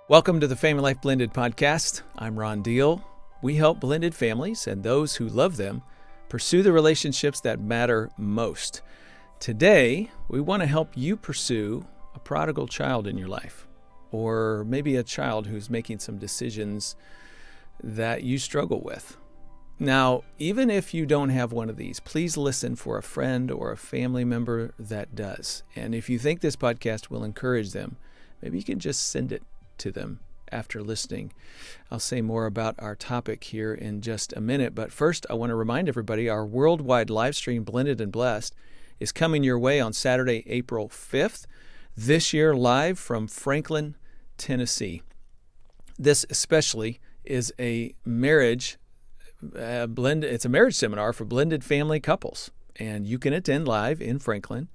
Welcome to the Family Life Blended podcast. I'm Ron Deal. We help blended families and those who love them pursue the relationships that matter most. Today, we want to help you pursue a prodigal child in your life, or maybe a child who's making some decisions that you struggle with. Now, even if you don't have one of these, please listen for a friend or a family member that does. And if you think this podcast will encourage them, maybe you can just send it to them after listening. I'll say more about our topic here in just a minute, but first I want to remind everybody our worldwide live stream Blended and Blessed is coming your way on Saturday, April 5th, this year live from Franklin, Tennessee. This especially is a marriage it's a marriage seminar for blended family couples, and you can attend live in Franklin,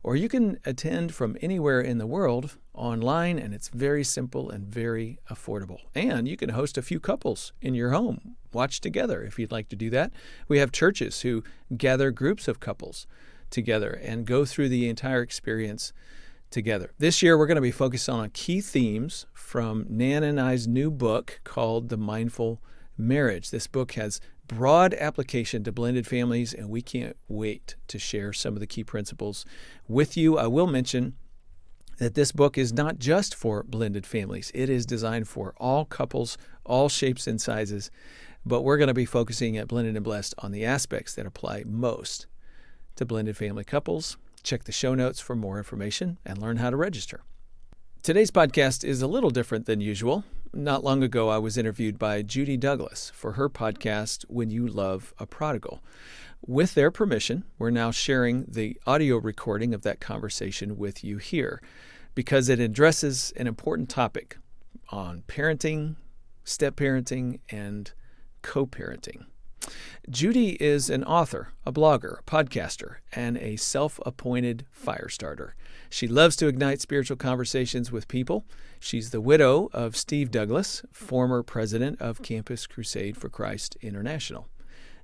or you can attend from anywhere in the world online, and it's very simple and very affordable. And you can host a few couples in your home, watch together if you'd like to do that. We have churches who gather groups of couples together and go through the entire experience together. This year, we're going to be focused on key themes from Nan and I's new book called The Mindful Marriage. This book has broad application to blended families, and we can't wait to share some of the key principles with you. I will mention that this book is not just for blended families. It is designed for all couples, all shapes and sizes, but we're going to be focusing at Blended and Blessed on the aspects that apply most to blended family couples. Check the show notes for more information and learn how to register. Today's podcast is a little different than usual. Not long ago, I was interviewed by Judy Douglass for her podcast, When You Love a Prodigal. With their permission, we're now sharing the audio recording of that conversation with you here because it addresses an important topic on parenting, step-parenting, and co-parenting. Judy is an author, a blogger, a podcaster, and a self-appointed fire starter. She loves to ignite spiritual conversations with people. She's the widow of Steve Douglass, former president of Campus Crusade for Christ International.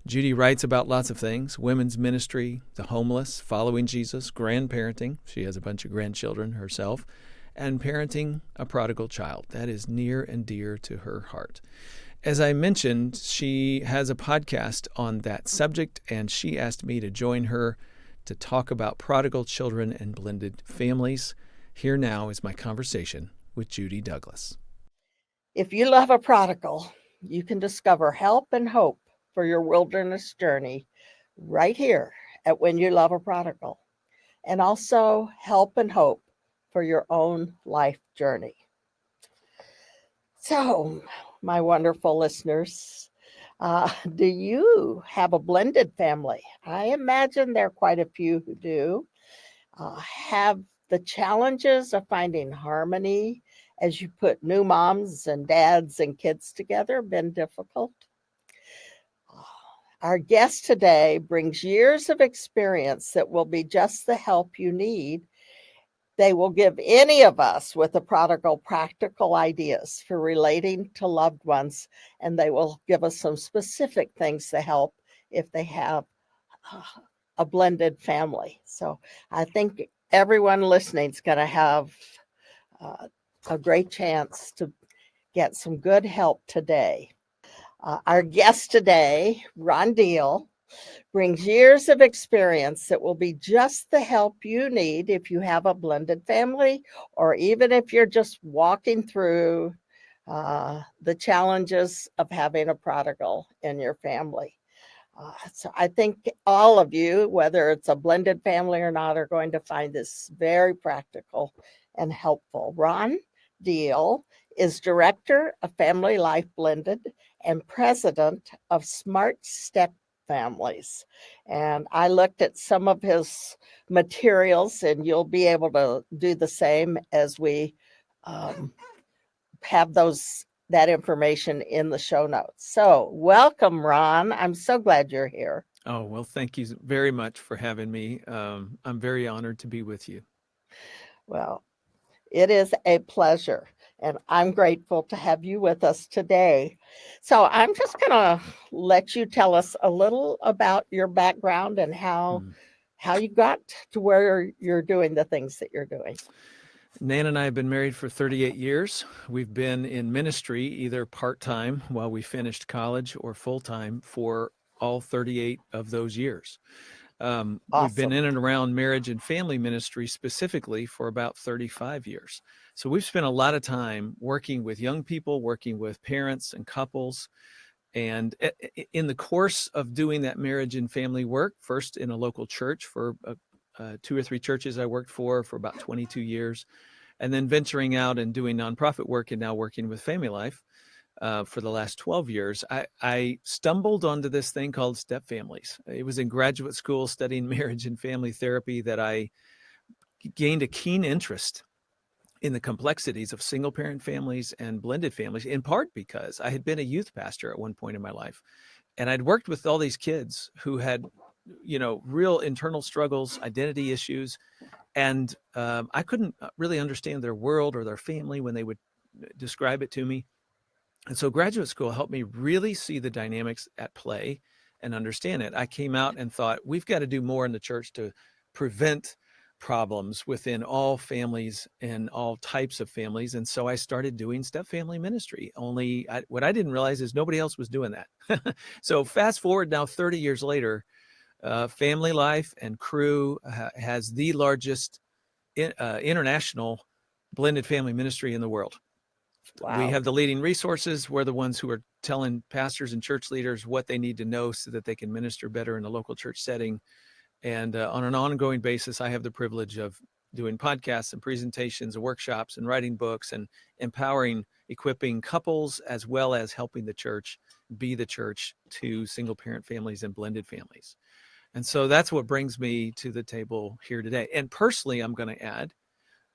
Judy writes about lots of things: women's ministry, the homeless, following Jesus, grandparenting — she has a bunch of grandchildren herself — and parenting a prodigal child. That is near and dear to her heart. As I mentioned, she has a podcast on that subject, and she asked me to join her to talk about prodigal children and blended families. Here now is my conversation with Judy Douglass. If you love a prodigal, you can discover help and hope for your wilderness journey right here at When You Love a Prodigal, and also help and hope for your own life journey. So, my wonderful listeners, do you have a blended family? I imagine there are quite a few who do. Have the challenges of finding harmony as you put new moms and dads and kids together been difficult? Our guest today brings years of experience that will be just the help you need. They will give any of us with a prodigal practical ideas for relating to loved ones, and they will give us some specific things to help if they have a blended family. So I think everyone listening is going to have a great chance to get some good help today. Our guest today, Ron Deal, brings years of experience that will be just the help you need if you have a blended family, or even if you're just walking through the challenges of having a prodigal in your family. So I think all of you, whether it's a blended family or not, are going to find this very practical and helpful. Ron Deal is director of FamilyLife Blended and president of Smart Step Families. And I looked at some of his materials, and you'll be able to do the same as we have that information in the show notes. So welcome, Ron. I'm so glad you're here. Oh, well, thank you very much for having me. I'm very honored to be with you. Well, it is a pleasure, and I'm grateful to have you with us today. So I'm just going to let you tell us a little about your background and how you got to where you're doing the things that you're doing. Nan and I have been married for 38 years. We've been in ministry either part time while we finished college or full time for all 38 of those years. We've been Awesome. in and around marriage and family ministry specifically for about 35 years. So we've spent a lot of time working with young people, working with parents and couples. And in the course of doing that marriage and family work, first in a local church for two or three churches I worked for about 22 years, and then venturing out and doing nonprofit work and now working with FamilyLife for the last 12 years, I stumbled onto this thing called step families. It was in graduate school studying marriage and family therapy that I gained a keen interest in the complexities of single parent families and blended families, in part because I had been a youth pastor at one point in my life. And I'd worked with all these kids who had, real internal struggles, identity issues. And I couldn't really understand their world or their family when they would describe it to me. And so graduate school helped me really see the dynamics at play and understand it. I came out and thought, we've got to do more in the church to prevent problems within all families and all types of families. And so I started doing step family ministry. What I didn't realize is nobody else was doing that. So fast forward now 30 years later, FamilyLife and Crew has the largest international blended family ministry in the world. We Wow. have the leading resources. We're the ones who are telling pastors and church leaders what they need to know so that they can minister better in a local church setting. And on an ongoing basis, I have the privilege of doing podcasts and presentations and workshops and writing books and empowering, equipping couples, as well as helping the church be the church to single parent families and blended families. And so that's what brings me to the table here today. And personally, I'm going to add,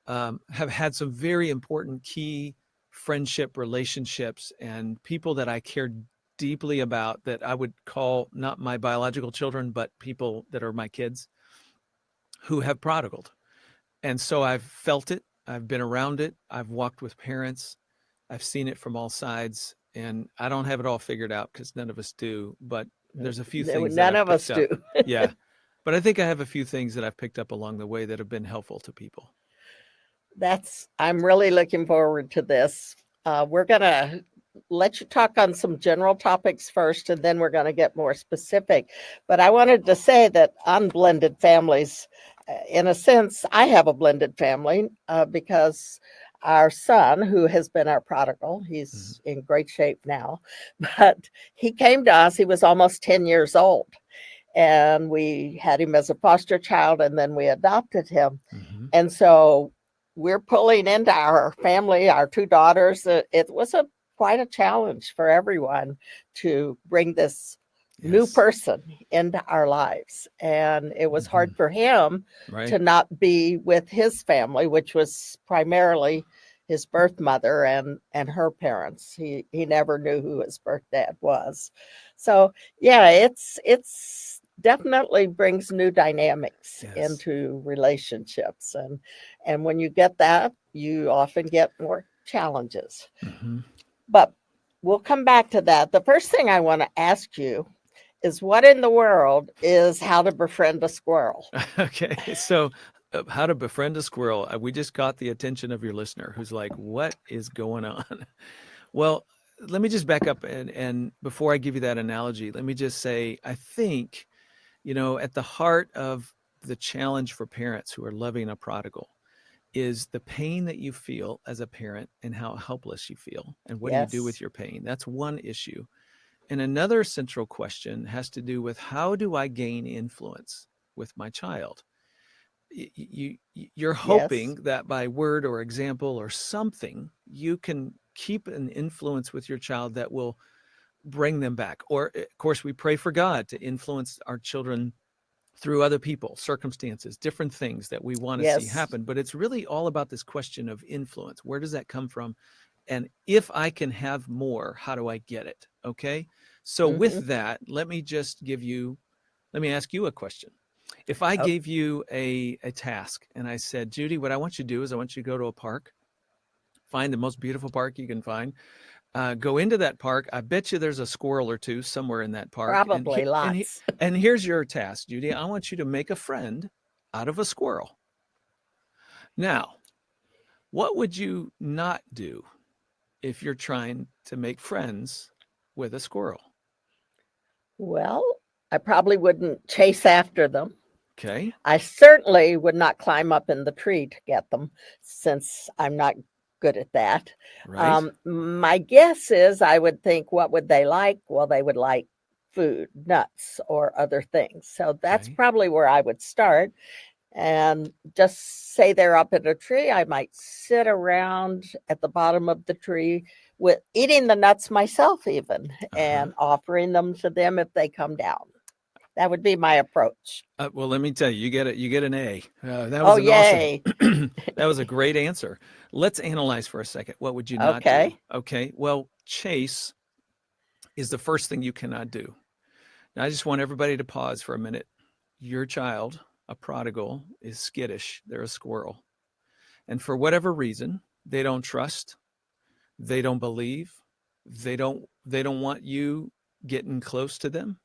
have had some very important key friendship relationships and people that I care deeply about that I would call not my biological children, but people that are my kids who have prodigaled. And so I've felt it. I've been around it. I've walked with parents. I've seen it from all sides. And I don't have it all figured out because none of us do. But there's a few things that None I've of us picked up. do. Yeah. But I think I have a few things that I've picked up along the way that have been helpful to people. I'm really looking forward to this. We're going to let you talk on some general topics first, and then we're going to get more specific. But I wanted to say that on blended families, in a sense, I have a blended family because our son, who has been our prodigal, Mhm. he's in great shape now, but he came to us, he was almost 10 years old. And we had him as a foster child, and then we adopted him. Mhm. And so we're pulling into our family, our two daughters. It was quite a challenge for everyone to bring this new Yes. person into our lives. And it was hard Mhm. for him Right. to not be with his family, which was primarily his birth mother and her parents. He never knew who his birth dad was. So yeah, it's definitely brings new dynamics Yes. into relationships, and when you get that, you often get more challenges. Mhm. But we'll come back to that. The first thing I want to ask you is, what in the world is how to befriend a squirrel? Okay. So, how to befriend a squirrel. We just caught the attention of your listener who's like, what is going on? Well, let me just back up and before I give you that analogy, let me just say, I think, at the heart of the challenge for parents who are loving a prodigal is the pain that you feel as a parent and how helpless you feel. And what do you do with Yes. your pain? That's one issue. And another central question has to do with how do I gain influence with my child? You're Yes. hoping that by word or example or something, you can keep an influence with your child that will bring them back. Or, of course, we pray for God to influence our children through other people, circumstances, different things that we want to see Yes. happen. But it's really all about this question of influence. Where does that come from? And if I can have more, how do I get it? Okay. So, with Hmm. that, let me ask you a question. If I Oh, gave you a task and I said, Judy, what I want you to do is I want you to go to a park, find the most beautiful park you can find, go into that park. I bet you there's a squirrel or two somewhere in that park. probably lots. And here's your task, Judy. I want you to make a friend out of a squirrel. Now, What would you not do if you're trying to make friends with a squirrel? Well, I probably wouldn't chase after them. Okay. I certainly would not climb up in the tree to get them since I'm not good at that. Right. My guess is I would think, what would they like? Well, they would like food, nuts, or other things. So that's Okay. probably where I would start. And just say they're up in a tree, I might sit around at the bottom of the tree with eating the nuts myself, even, Uh-huh. and offering them to them if they come down. That would be my approach. Well, let me tell you, you get an A. That Oh, was an awesome. yay. That was a great answer. Let's analyze for a second. What would you not do? Okay. Okay. Well, chase is the first thing you cannot do. Now, I just want everybody to pause for a minute. Your child, a prodigal, is skittish. They're a squirrel. And for whatever reason, they don't trust, they don't believe, they don't want you getting close to them.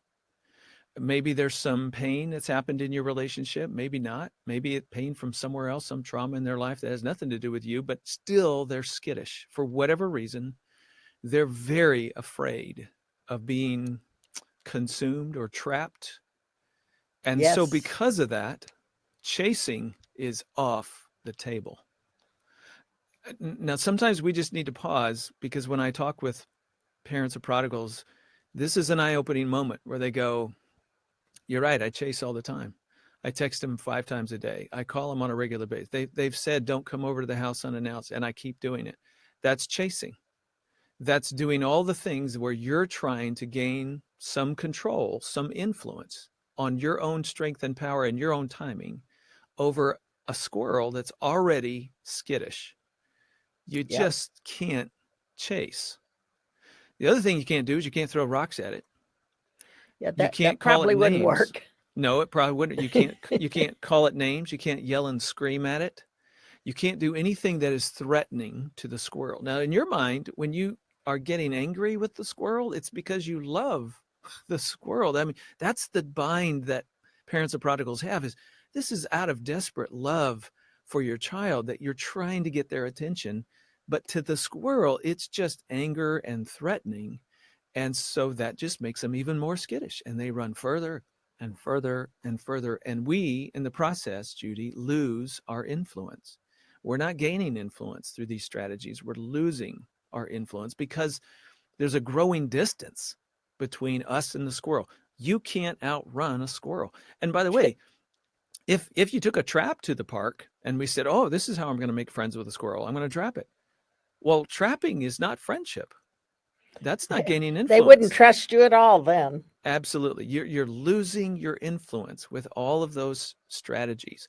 Maybe there's some pain that's happened in your relationship, maybe not. Maybe it's pain from somewhere else, some trauma in their life that has nothing to do with you, but still they're skittish. For whatever reason, they're very afraid of being consumed or trapped. And so Yes. because of that, chasing is off the table. Now, sometimes we just need to pause because when I talk with parents of prodigals, this is an eye opening moment where they go, "You're right. I chase all the time. I text them 5 times a day. I call them on a regular basis. They've said, don't come over to the house unannounced, and I keep doing it." That's chasing. That's doing all the things where you're trying to gain some control, some influence on your own strength and power and your own timing over a squirrel that's already skittish. You Yep. just can't chase. The other thing you can't do is you can't throw rocks at it. Yeah, You that can't call it probably wouldn't names. work. No, it probably wouldn't. You can't call it names. You can't yell and scream at it. You can't do anything that is threatening to the squirrel. Now, in your mind, when you are getting angry with the squirrel, it's because you love the squirrel. I mean, that's the bind that parents of prodigals have is this is out of desperate love for your child that you're trying to get their attention. But to the squirrel, it's just anger and threatening. And so that just makes them even more skittish and they run further and further and further. And we, in the process, Judy, lose our influence. We're not gaining influence through these strategies. We're losing our influence because there's a growing distance between us and the squirrel. You can't outrun a squirrel. And by the way, if you took a trap to the park and we said, "Oh, this is how I'm going to make friends with a squirrel. I'm going to trap it." Well, trapping is not friendship. That's not gaining They wouldn't influence. trust you at all then. Absolutely. You're losing your influence with all of those strategies.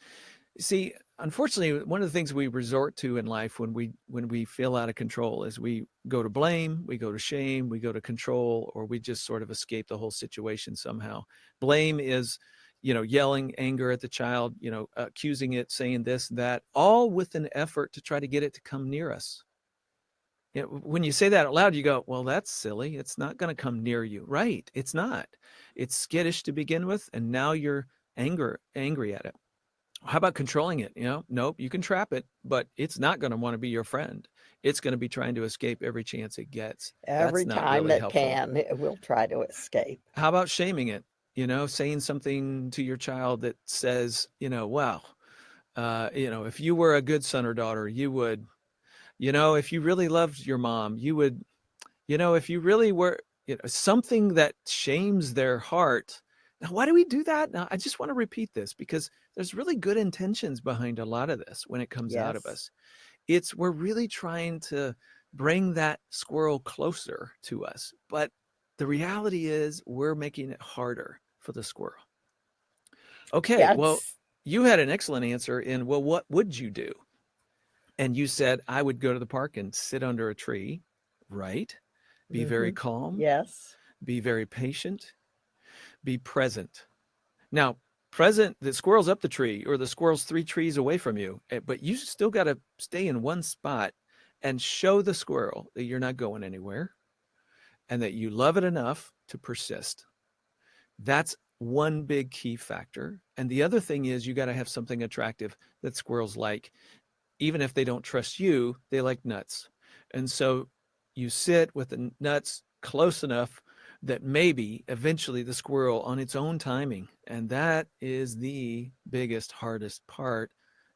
See, unfortunately, one of the things we resort to in life when we feel out of control is we go to blame, we go to shame, we go to control, or we just sort of escape the whole situation somehow. Blame is, yelling anger at the child, accusing it, saying this, that, all with an effort to try to get it to come near us. When you say that out loud, you go, well, that's silly. It's not going to come near you. Right. It's not. It's skittish to begin with. And now you're angry at it. How about controlling it? Nope, you can trap it, but it's not going to want to be your friend. It's going to be trying to escape every chance it gets. That's Every not time really it helpful. can, it will try to escape. How about shaming it? Saying something to your child that says, wow, if you were a good son or daughter, you would, if you really loved your mom, you would, if you really were, something that shames their heart. Now, why do we do that? Now, I just want to repeat this because there's really good intentions behind a lot of this when it comes out of Yes. us. We're really trying to bring that squirrel closer to us. But the reality is we're making it harder for the squirrel. Okay, Yeah, well, you had an excellent answer in, well, what would you do? And you said, I would go to the park and sit under a tree, right? Be very hmm calm, yes. be very patient, be present. Now, present, the squirrel's up the tree or the squirrel's 3 trees away from you, but you still got to stay in one spot and show the squirrel that you're not going anywhere and that you love it enough to persist. That's one big key factor. And the other thing is you got to have something attractive that squirrels like. even if they don't trust you, they like nuts. And so you sit with the nuts close enough that maybe eventually the squirrel on its own timing, and that is the biggest, hardest part,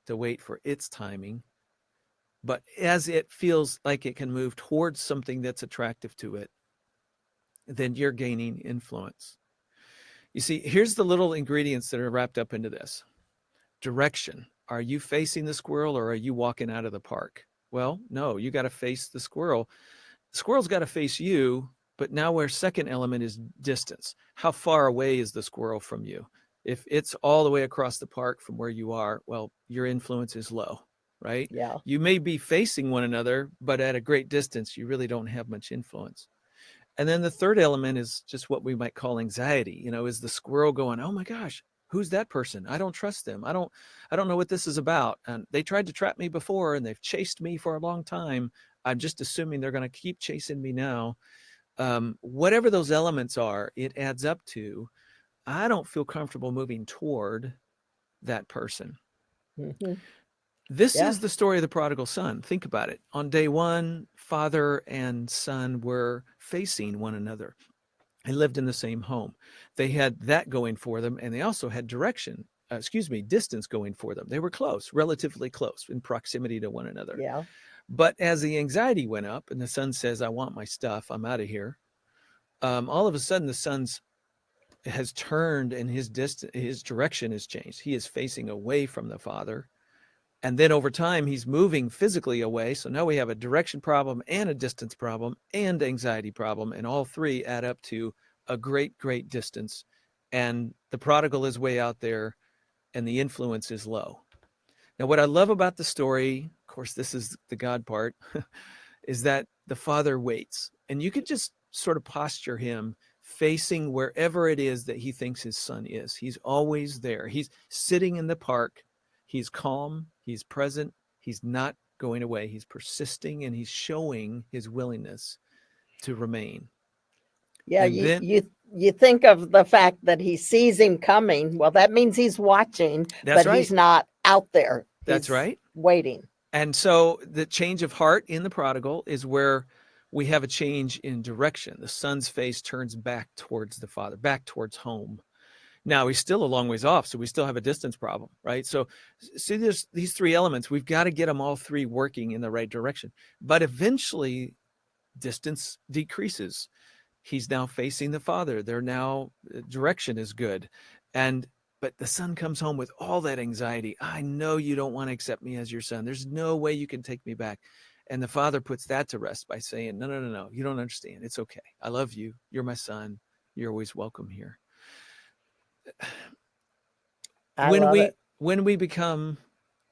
to wait for its timing. But as it feels like it can move towards something that's attractive to it, then you're gaining influence. You see, here's the little ingredients that are wrapped up into this. Direction. Are you facing the squirrel or are you walking out of the park? Well, no, you got to face the squirrel. The squirrel's got to face you, but now our second element is distance. How far away is the squirrel from you? If it's all the way across the park from where you are, well, your influence is low, right? Yeah. You may be facing one another, but at a great distance, you really don't have much influence. And then the third element is just what we might call anxiety. Is the squirrel going, "Oh my gosh, who's that person? I don't trust them. I don't know what this is about. And they tried to trap me before and they've chased me for a long time. I'm just assuming they're going to keep chasing me now." Whatever those elements are, it adds up to, I don't feel comfortable moving toward that person. Mm-hmm. This Yeah. is the story of the prodigal son. Think about it. On day one, father and son were facing one another. They lived in the same home. They had that going for them, and they also had distance going for them. They were close, relatively close in proximity to one another. Yeah. But as the anxiety went up and the son says, "I want my stuff, I'm out of here," all of a sudden the son's has turned and his direction has changed. He is facing away from the father. And then over time, he's moving physically away. So now we have a direction problem and a distance problem and anxiety problem. And all three add up to a great, great distance. And the prodigal is way out there and the influence is low. Now, what I love about the story, of course, this is the God part, is that the father waits. And you could just sort of posture him facing wherever it is that he thinks his son is. He's always there. He's sitting in the park. He's calm. He's present. He's not going away. He's persisting and he's showing his willingness to remain. Yeah, And you then you you think of the fact that he sees him coming. Well, that means he's watching, that's but right. he's not out there. That's He's right. waiting. And so the change of heart in the prodigal is where we have a change in direction. The son's face turns back towards the father, back towards home. Now he's still a long ways off, so we still have a distance problem, right? So see, there's these three elements. We've got to get them all three working in the right direction. But eventually, distance decreases. He's now facing the father. They're now direction is good, and but the son comes home with all that anxiety. I know you don't want to accept me as your son. There's no way you can take me back. And the father puts that to rest by saying, "No, no, no, no. You don't understand. It's okay. I love you. You're my son. You're always welcome here." I when love we it. when we become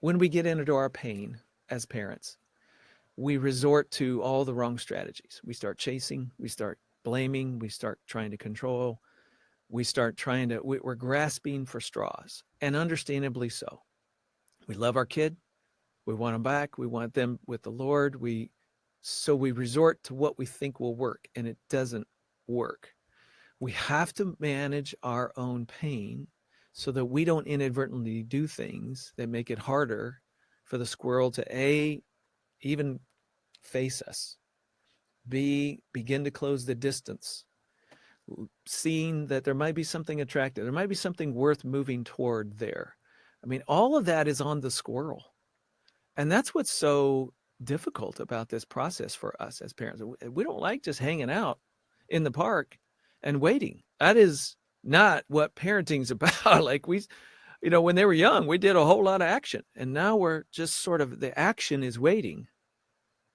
when we get into our pain as parents, we resort to all the wrong strategies. We start chasing, we start blaming, we start trying to control, we start trying to we're grasping for straws, and understandably so. We love our kid, we want them back, we want them with the Lord. We resort to what we think will work, and it doesn't work. We have to manage our own pain so that we don't inadvertently do things that make it harder for the squirrel to even face us, begin to close the distance, seeing that there might be something attractive, there might be something worth moving toward there. I mean, all of that is on the squirrel. And that's what's so difficult about this process for us as parents. We don't like just hanging out in the park and waiting. That is not what parenting's about. Like when they were young, we did a whole lot of action. And now we're just sort of, the action is waiting.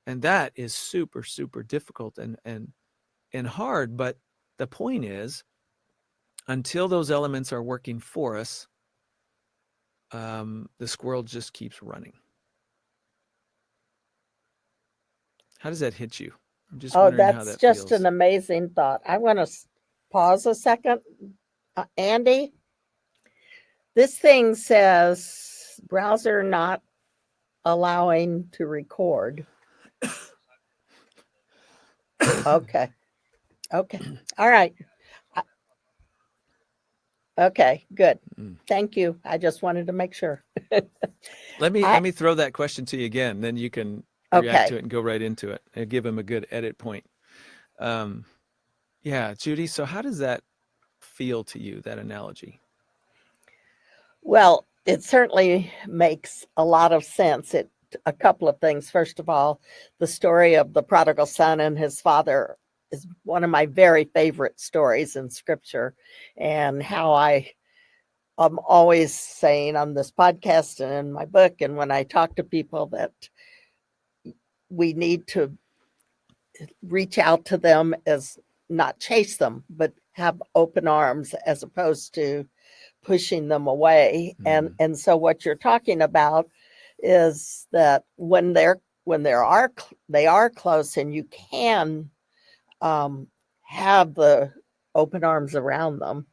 And that is super, super difficult and hard. But the point is, until those elements are working for us, the squirrel just keeps running. How does that hit you? I'm just Oh, wondering how that's that just an feels. amazing thought. I want to pause a second. Andy, this thing says browser not allowing to record. Okay. Okay. All right. Okay. Good. Mm. Thank you. I just wanted to make sure. I let me throw that question to you again, then you can react okay. to it and go right into it and give him a good edit point. Um, yeah, Judy, so how does that feel to you, that analogy? Well, it certainly makes a lot of sense. It a couple of things. First of all, the story of the prodigal son and his father is one of my very favorite stories in scripture, and how I'm always saying on this podcast and in my book and when I talk to people that we need to reach out to them as not chase them, but have open arms as opposed to pushing them away. And Mm, and so what you're talking about is that when they are close and you can um, have the open arms around them,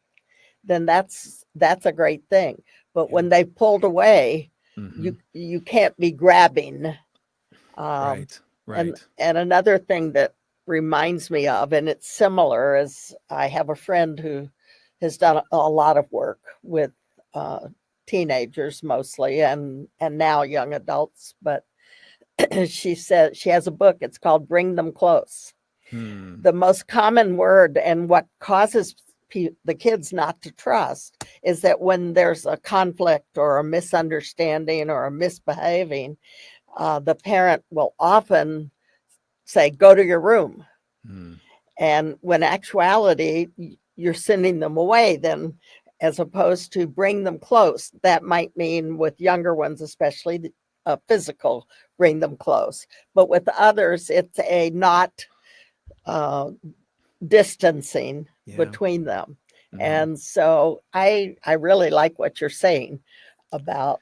then that's a great thing. But yeah. when they pulled away, Hmm. you can't be grabbing. Um, Right. and Right. and another thing that reminds me of, and it's similar, is I have a friend who has done a lot of work with uh, teenagers mostly, and now young adults. But she said she has a book. It's called "Bring Them Close." Hmm. The most common word and what causes the kids not to trust is that when there's a conflict or a misunderstanding or a misbehaving, the parent will often say, "Go to your room." Hmm. And when actuality, you're sending them away, then as opposed to bring them close. That might mean with younger ones, especially physical, bring them close. But with others, it's a not uh, distancing Yeah. between them. Hmm. And so I really like what you're saying about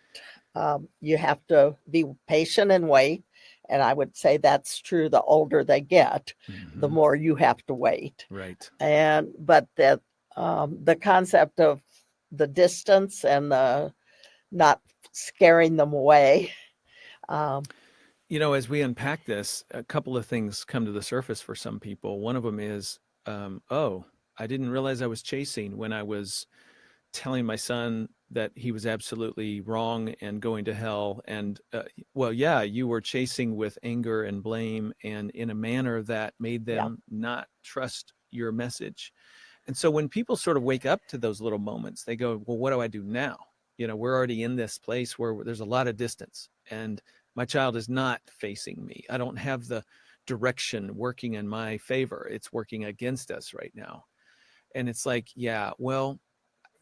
you have to be patient and wait. And I would say that's true. The older they get, the Hmm. more you have to wait. Right. And but that the concept of the distance and the not scaring them away. Um, You know, as we unpack this, a couple of things come to the surface for some people. One of them is, oh, I didn't realize I was chasing when I was telling my son that he was absolutely wrong and going to hell. And, well, yeah, you were chasing with anger and blame and in a manner that made yeah, them not trust your message. And so when people sort of wake up to those little moments, they go, well, what do I do now? You know, we're already in this place where there's a lot of distance and my child is not facing me. I don't have the direction working in my favor. It's working against us right now. And it's like, yeah, well,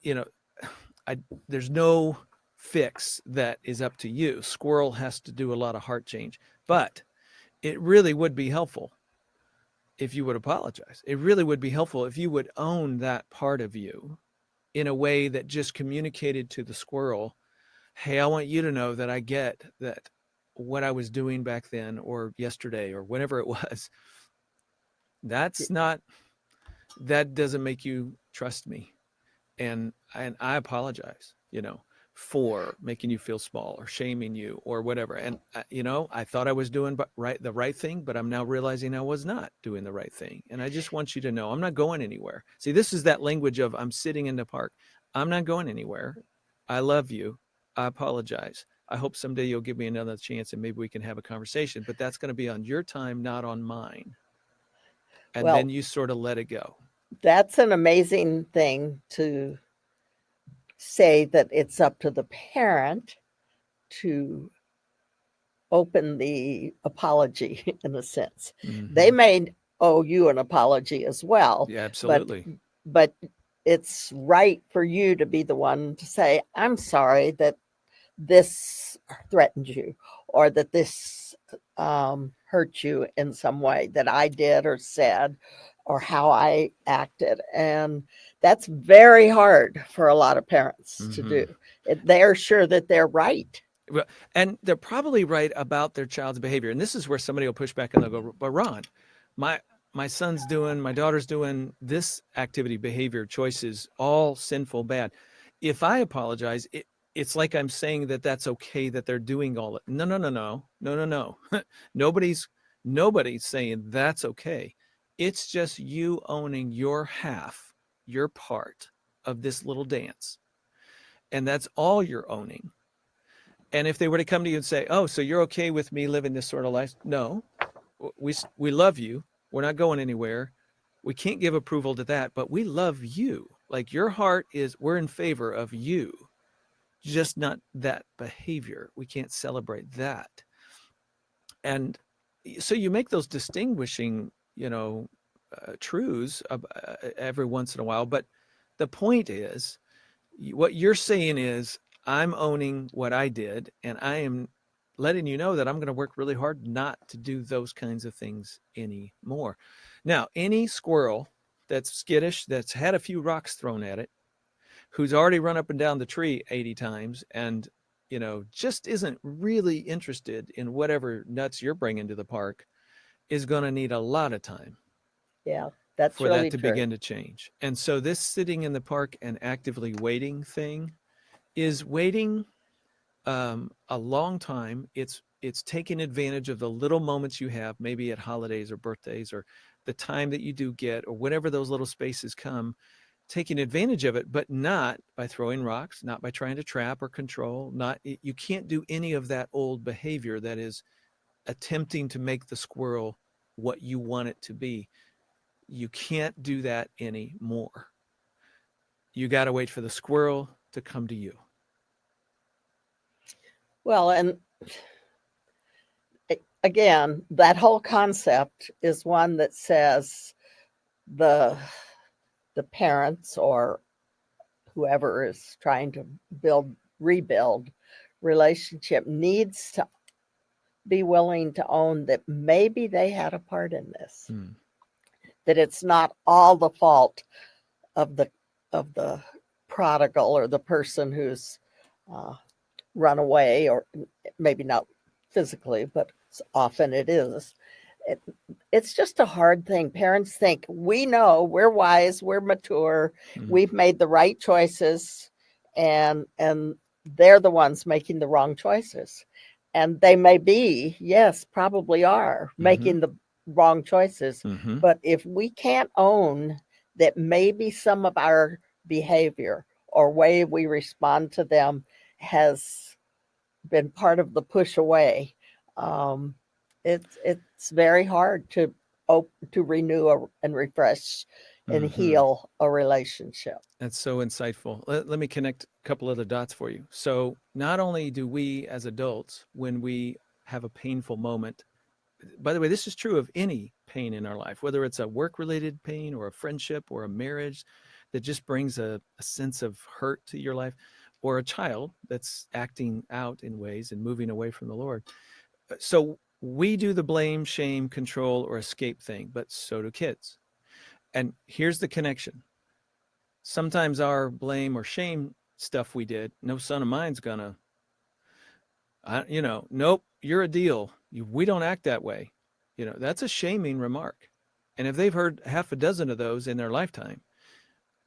you know, I there's no fix that is up to you. Squirrel has to do a lot of heart change, but it really would be helpful if you would apologize. It really would be helpful if you would own that part of you in a way that just communicated to the squirrel, hey, I want you to know that I get that what I was doing back then or yesterday or whatever it was, that's not, that doesn't make you trust me. And I apologize, you know, for making you feel small or shaming you or whatever. And you know, I thought I was doing the right thing, but I'm now realizing I was not doing the right thing. And I just want you to know I'm not going anywhere. See, this is that language of I'm sitting in the park. I'm not going anywhere. I love you. I apologize. I hope someday you'll give me another chance and maybe we can have a conversation, but that's going to be on your time, not on mine. And then well, you sort of let it go. that's an amazing thing to say, that it's up to the parent to open the apology in a sense. They Hmm. may owe you an apology as well, Yeah, but absolutely. but it's right for you to be the one to say, "I'm sorry that this threatened you, or that this hurt you in some way that I did or said, or how I acted." And that's very hard for a lot of parents to Hmm. do. They're sure that they're right. Well, and they're probably right about their child's behavior. And this is where somebody will push back and they'll go, but Ron, my my son's doing, my daughter's doing this activity, behavior, choices, all sinful, bad. If I apologize, it's like I'm saying that that's okay that they're doing all it. No, no, no, no, no, no, no. nobody's nobody's saying that's okay. It's just you owning your half, your part of this little dance. And that's all you're owning. And if they were to come to you and say, "Oh, so you're okay with me living this sort of life?" No, we love you. We're not going anywhere. We can't give approval to that, but we love you. Like your heart is, we're in favor of you, just not that behavior. We can't celebrate that. And so you make those distinguishing, truths every once in a while. But the point is, what you're saying is, I'm owning what I did, and I am letting you know that I'm going to work really hard not to do those kinds of things anymore. Now, any squirrel that's skittish, that's had a few rocks thrown at it, who's already run up and down the tree 80 times and, just isn't really interested in whatever nuts you're bringing to the park, is going to need a lot of time Yeah, that's for that really to true. begin to change. And so this sitting in the park and actively waiting thing is waiting a long time. It's taking advantage of the little moments you have, maybe at holidays or birthdays or the time that you do get, or whenever those little spaces come, taking advantage of it, but not by throwing rocks, not by trying to trap or control. Not You can't do any of that old behavior that is attempting to make the squirrel what you want it to be. You can't do that anymore. You got to wait for the squirrel to come to you. Well, and again, that whole concept is one that says the the parents or whoever is trying to rebuild relationship needs to be willing to own that maybe they had a part in this, Hmm. that it's not all the fault of the prodigal or the person who's uh, run away, or maybe not physically, but often it is. It, it's just a hard thing. Parents think we know, we're wise, we're mature, Hmm. we've made the right choices, and they're the ones making the wrong choices. And they may be, yes, probably are Hmm. making the wrong choices. Hmm. But if we can't own that maybe some of our behavior or way we respond to them has been part of the push away, um, it's very hard to renew and refresh and Hmm. heal a relationship. That's so insightful. Let me connect a couple other dots for you. So, not only do we as adults, when we have a painful moment, by the way, this is true of any pain in our life, whether it's a work related pain or a friendship or a marriage that just brings a sense of hurt to your life, or a child that's acting out in ways and moving away from the Lord. So, we do the blame, shame, control, or escape thing, but so do kids. And here's the connection: sometimes our blame or shame stuff we did, no son of mine's gonna, nope, you're a deal. We don't act that way. That's a shaming remark. And if they've heard half a dozen of those in their lifetime,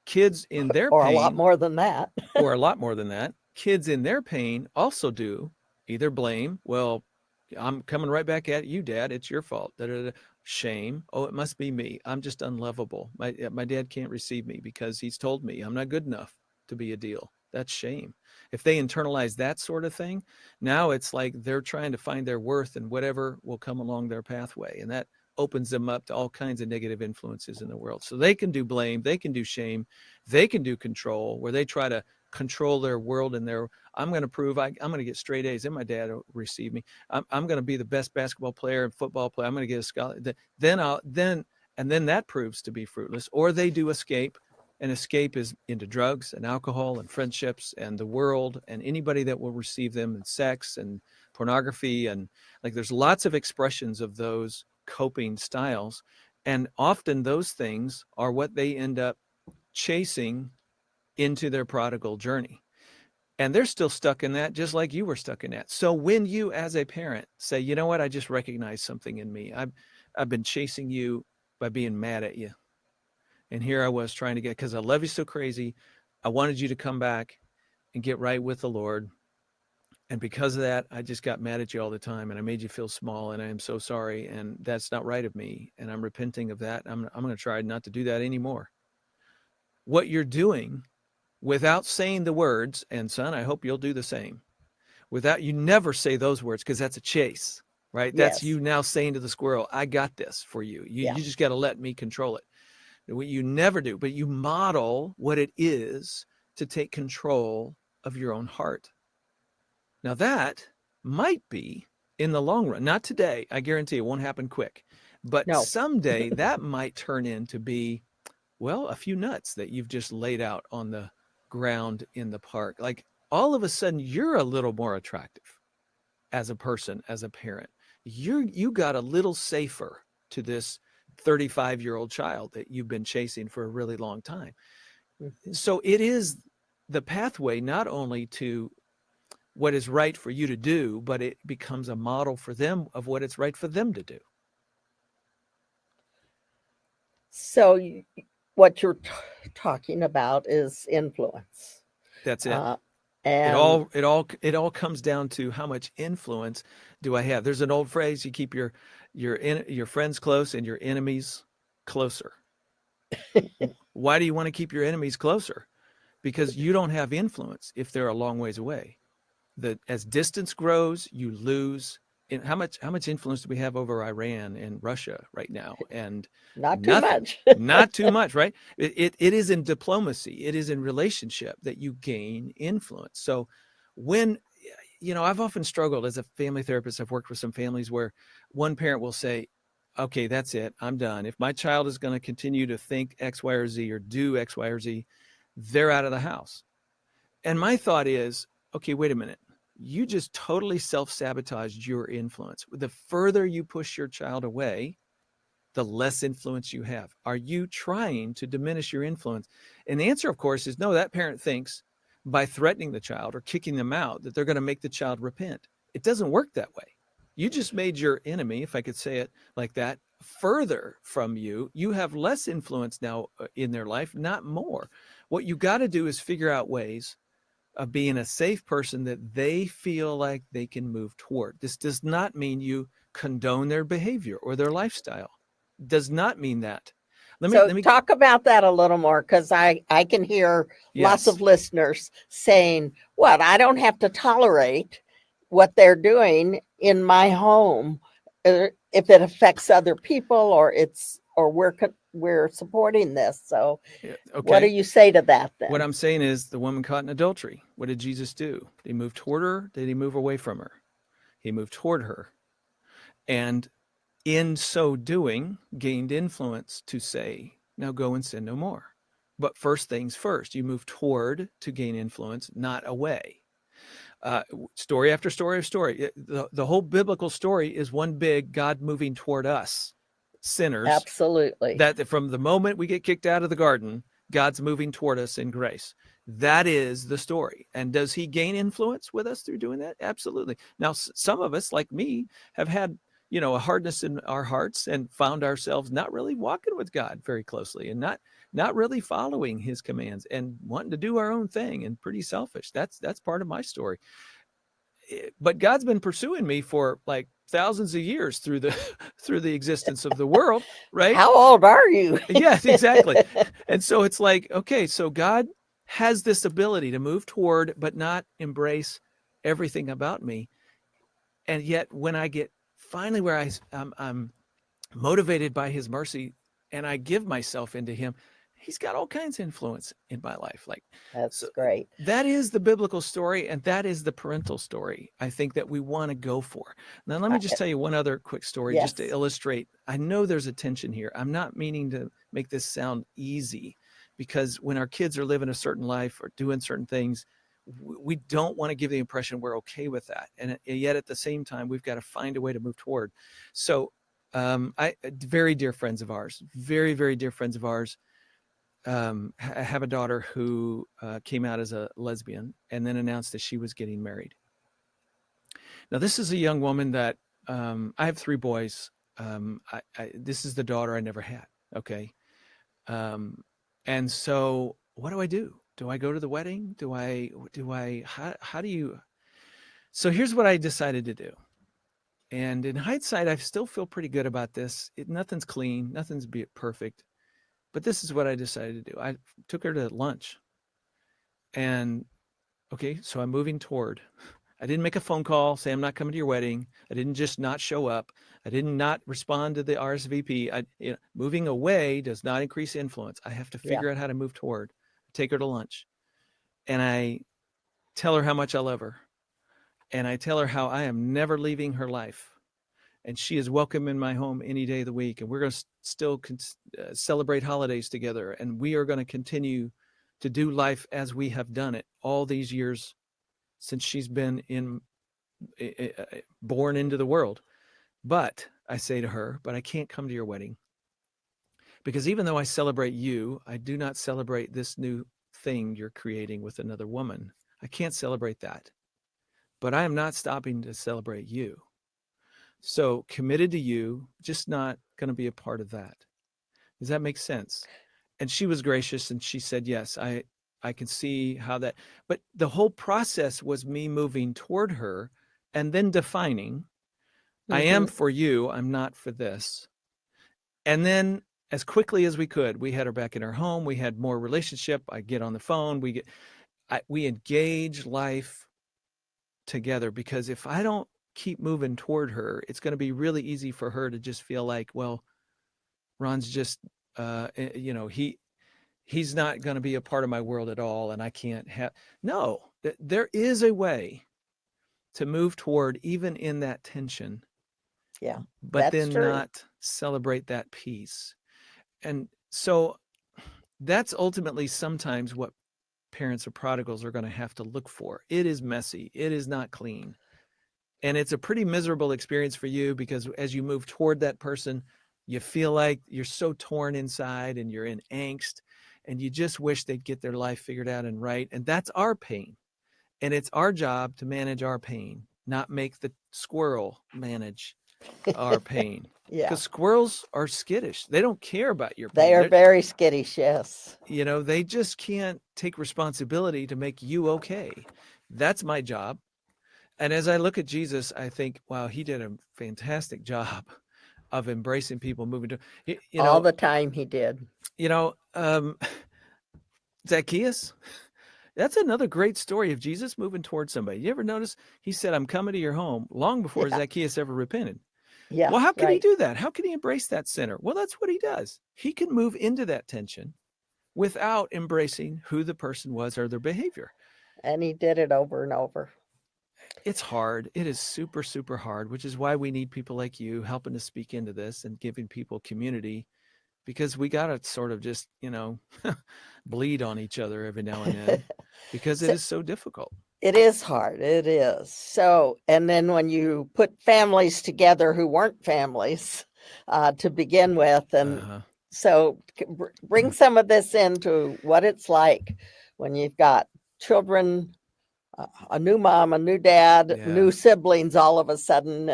kids in their Or a lot pain, more than that. or a lot more than that, kids in their pain also do either blame, well, I'm coming right back at you, Dad. It's your fault. Da, da, da. Shame. Oh, it must be me. I'm just unlovable. My dad can't receive me because he's told me I'm not good enough to be a deal. That's shame. If they internalize that sort of thing, now it's like they're trying to find their worth in whatever will come along their pathway. And that opens them up to all kinds of negative influences in the world. So they can do blame, they can do shame, they can do control, where they try to control their world and their, I'm going to prove I'm going to get straight A's and my dad will receive me. I'm going to be the best basketball player and football player. I'm going to get a scholarship. Then that proves to be fruitless. Or they do escape, and escape is into drugs and alcohol and friendships and the world and anybody that will receive them, and sex and pornography. And like there's lots of expressions of those coping styles. And often those things are what they end up chasing into their prodigal journey. And they're still stuck in that, just like you were stuck in that. So when you, as a parent, say, you know what, I just recognized something in me. I've been chasing you by being mad at you. And here I was trying to get, because I love you so crazy. I wanted you to come back and get right with the Lord. And because of that, I just got mad at you all the time, and I made you feel small, and I am so sorry. And that's not right of me. And I'm repenting of that. I'm going to try not to do that anymore. What you're doing, without saying the words, and son, I hope you'll do the same. without, you never say those words because that's a chase, right? That's Yes. you now saying to the squirrel, I got this for you. Yeah. You just got to let me control it. What you never do, but you model what it is to take control of your own heart. Now that might be in the long run, not today. I guarantee it won't happen quick, but No. someday that might turn into be, well, a few nuts that you've just laid out on the ground in the park. Like all of a sudden you're a little more attractive as a person, as a parent. You got a little safer to this 35-year-old child that you've been chasing for a really long time. Mhm. So it is the pathway not only to what is right for you to do, but it becomes a model for them of what it's right for them to do. So what you're talking about is influence. That's it. Uh, It and all it all it all comes down to how much influence do I have. There's an old phrase: you keep your friends close and your enemies closer. Why do you want to keep your enemies closer? Because you don't have influence if they're a long ways away. As distance grows, you lose. And how much influence do we have over Iran and Russia right now? And not too nothing, much. not too much, right? It is in diplomacy, it is in relationship that you gain influence. So when I've often struggled as a family therapist. I've worked with some families where one parent will say, okay, that's it, I'm done. If my child is going to continue to think X, Y, or Z or do X, Y, or Z, they're out of the house. And my thought is, okay, wait a minute. You just totally self-sabotaged your influence. The further you push your child away, the less influence you have. Are you trying to diminish your influence? And the answer, of course, is no. That parent thinks by threatening the child or kicking them out that they're going to make the child repent. It doesn't work that way. You just made your enemy, if I could say it like that, further from you. You have less influence now in their life, not more. What you got to do is figure out ways of being a safe person that they feel like they can move toward. This does not mean you condone their behavior or their lifestyle. Does not mean that. So Let me talk about that a little more, because I can hear lots Yes. of listeners saying, what, I don't have to tolerate what they're doing in my home if it affects other people, or we're supporting this. So what do Okay. you say to that What then? I'm saying is the woman caught in adultery. What did Jesus do? Did he move toward her? Did he move away from her? He moved toward her. And in so doing, gained influence to say, now go and sin no more. But first things first, you move toward to gain influence, not away. Story after story of story. The whole biblical story is one big God moving toward us, sinners, Absolutely. that from the moment we get kicked out of the garden, God's moving toward us in grace. That is the story. And does he gain influence with us through doing that? Absolutely. Now, some of us, like me, have had, a hardness in our hearts and found ourselves not really walking with God very closely and not really following his commands and wanting to do our own thing and pretty selfish. That's part of my story. But God's been pursuing me for like thousands of years through the through the existence of the world, right? How old are you? Yes, exactly. And so it's like, okay, so God has this ability to move toward but not embrace everything about me. And yet when I get finally where I'm motivated by his mercy and I give myself into him, he's got all kinds of influence in my life. Like, so That's great. that is the biblical story and that is the parental story I think that we want to go for. Now, let me just tell you one other quick story just to Yes. illustrate. I know there's a tension here. I'm not meaning to make this sound easy because when our kids are living a certain life or doing certain things, we don't want to give the impression we're okay with that. And yet at the same time, we've got to find a way to move toward. So very dear friends of ours, very, very dear friends of ours, have a daughter who came out as a lesbian and then announced that she was getting married. Now, this is a young woman that I have three boys. This is the daughter I never had. Okay. And so what do I do? Do I go to the wedding? How do you? So here's what I decided to do. And in hindsight, I still feel pretty good about this. Nothing's clean, nothing's perfect. But this is what I decided to do. I took her to lunch. And okay, so I'm moving toward. I didn't make a phone call, say I'm not coming to your wedding. I didn't just not show up. I didn't not respond to the RSVP. Moving away does not increase influence. I have to Yeah. figure out how to move toward. Take her to lunch, and I tell her how much I love her, and I tell her how I am never leaving her life, and she is welcome in my home any day of the week, and we're going to still celebrate holidays together, and we are going to continue to do life as we have done it all these years since she's been born into the world. But I say to her, but I can't come to your wedding because even though I celebrate you, I do not celebrate this new thing you're creating with another woman. I can't celebrate that, but I am not stopping to celebrate you. So committed to you, just not going to be a part of that. Does that make sense? And she was gracious and she said, yes, I can see how that, but the whole process was me moving toward her and then defining, I am Mm-hmm. for you, I'm not for this. And then as quickly as we could, we had her back in her home. We had more relationship. I get on the phone. We engage life together because if I don't keep moving toward her, it's going to be really easy for her to just feel like, well, Ron's just, he's not going to be a part of my world at all. And I can't have, no, there is a way to move toward even in that tension, Yeah. but That's then true. not celebrate that peace. And so that's ultimately sometimes what parents of prodigals are going to have to look for. It is messy. It is not clean. And it's a pretty miserable experience for you because as you move toward that person, you feel like you're so torn inside and you're in angst and you just wish they'd get their life figured out and right. And that's our pain. And it's our job to manage our pain, not make the squirrel manage our pain. Yeah. Because squirrels are skittish. They don't care about your They pain. are very skittish, yes. They just can't take responsibility to make you okay. That's my job. And as I look at Jesus, I think, wow, he did a fantastic job of embracing people, moving to, you All know, the time he did. you know, um, Zacchaeus. That's another great story of Jesus moving towards somebody. You ever notice he said, I'm coming to your home long before Yeah. Zacchaeus ever repented. Yeah. Well, how can he Right. do that? How can he embrace that sinner? Well, that's what he does. He can move into that tension without embracing who the person was or their behavior. And he did it over and over. It's hard. It is super, super hard, which is why we need people like you helping to speak into this and giving people community because we got to sort of just, bleed on each other every now and then because it So is so difficult. it is hard. It is. So, and then when you put families together who weren't families to begin with, and Uh-huh. so bring some of this into what it's like when you've got children, a new mom, a new dad, Yeah. new siblings all of a sudden,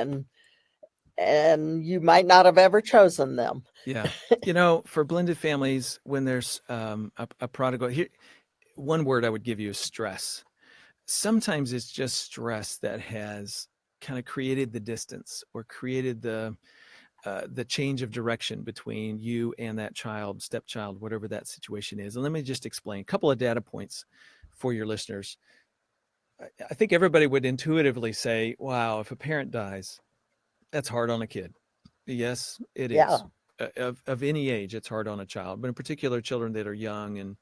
and you might not have ever chosen them. Yeah. For blended families, when there's a prodigal, here, one word I would give you is stress. Sometimes it's just stress that has kind of created the distance or created the change of direction between you and that child, stepchild, whatever that situation is. And let me just explain a couple of data points for your listeners. I think everybody would intuitively say, wow, if a parent dies, that's hard on a kid. Yes, it is. Yeah. Of any age, it's hard on a child, but in particular, children that are young and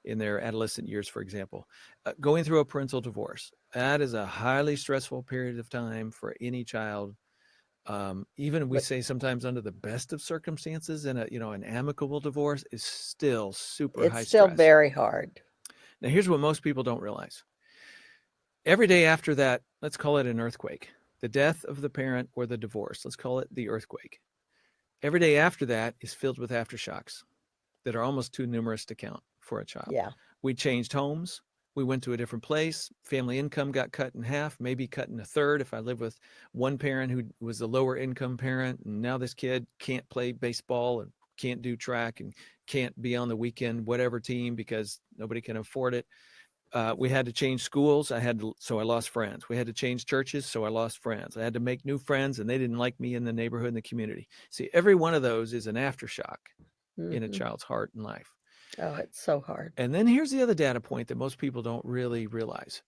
in their adolescent years, for example, going through a parental divorce, that is a highly stressful period of time for any child. Even we But say sometimes under the best of circumstances and an amicable divorce is still super it's high still stress. very hard. Now, here's what most people don't realize. Every day after that, let's call it an earthquake, the death of the parent or the divorce, let's call it the earthquake. Every day after that is filled with aftershocks that are almost too numerous to count for a child. Yeah. We changed homes. We went to a different place. Family income got cut in half, maybe cut in a third. If I live with one parent who was a lower income parent, and now this kid can't play baseball and can't do track and can't be on the weekend, whatever team because nobody can afford it. We had to change schools. So I lost friends. We had to change churches. So I lost friends. I had to make new friends and they didn't like me in the neighborhood and the community. See, every one of those is an aftershock in a Hmm. child's heart and life. Oh, it's so hard. And then here's the other data point that most people don't really realize.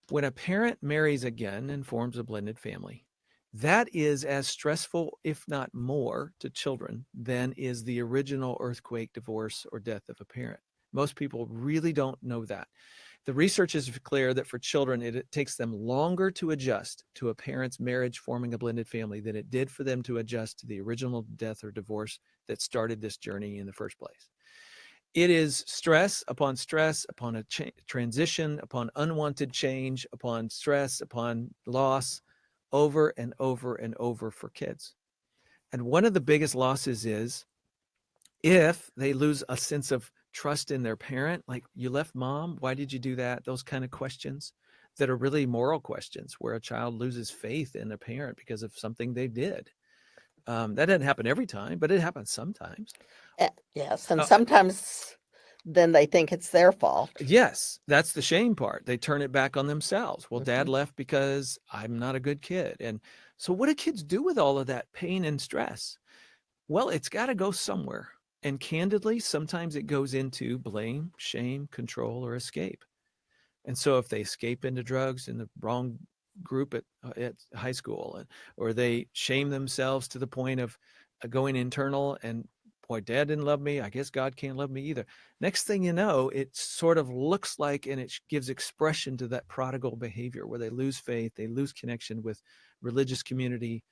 When a parent marries again and forms a blended family, that is as stressful, if not more, to children than is the original earthquake, divorce, or death of a parent. Most people really don't know that. The research is clear that for children, it takes them longer to adjust to a parent's marriage forming a blended family than it did for them to adjust to the original death or divorce that started this journey in the first place. It is stress upon a transition, upon unwanted change, upon stress, upon loss, over and over and over for kids. And one of the biggest losses is if they lose a sense of trust in their parent, like, you left mom, why did you do that? Those kind of questions that are really moral questions, where a child loses faith in their parent because of something they did. That doesn't happen every time, but it happens sometimes. Yes, and Uh, sometimes then they think it's their fault. Yes, that's the shame part. They turn it back on themselves. Well, dad Mhm. left because I'm not a good kid. And so, what do kids do with all of that pain and stress? Well, it's got to go somewhere. And candidly, sometimes it goes into blame, shame, control, or escape. And so, if they escape into drugs in the wrong group at high school, or they shame themselves to the point of going internal and, boy, dad didn't love me, I guess God can't love me either. Next thing you know, it sort of looks like, and it gives expression to that prodigal behavior where they lose faith, they lose connection with religious community,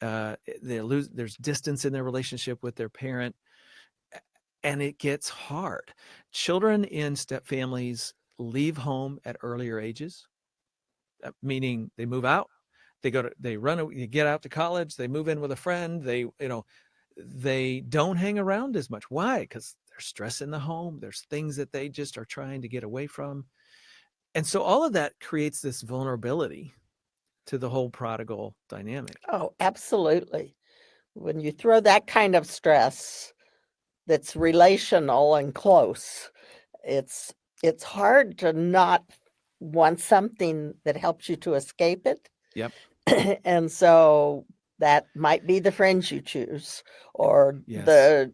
there's distance in their relationship with their parent, and it gets hard. Children in step families leave home at earlier ages, meaning they move out, they get out to college, they move in with a friend, they don't hang around as much. Why? Because there's stress in the home, there's things that they just are trying to get away from. And so all of that creates this vulnerability to the whole prodigal dynamic. Oh, absolutely. When you throw that kind of stress that's relational and close, it's it's hard to not want something that helps you to escape it. Yep. And so that might be the friends you choose, or Yes. the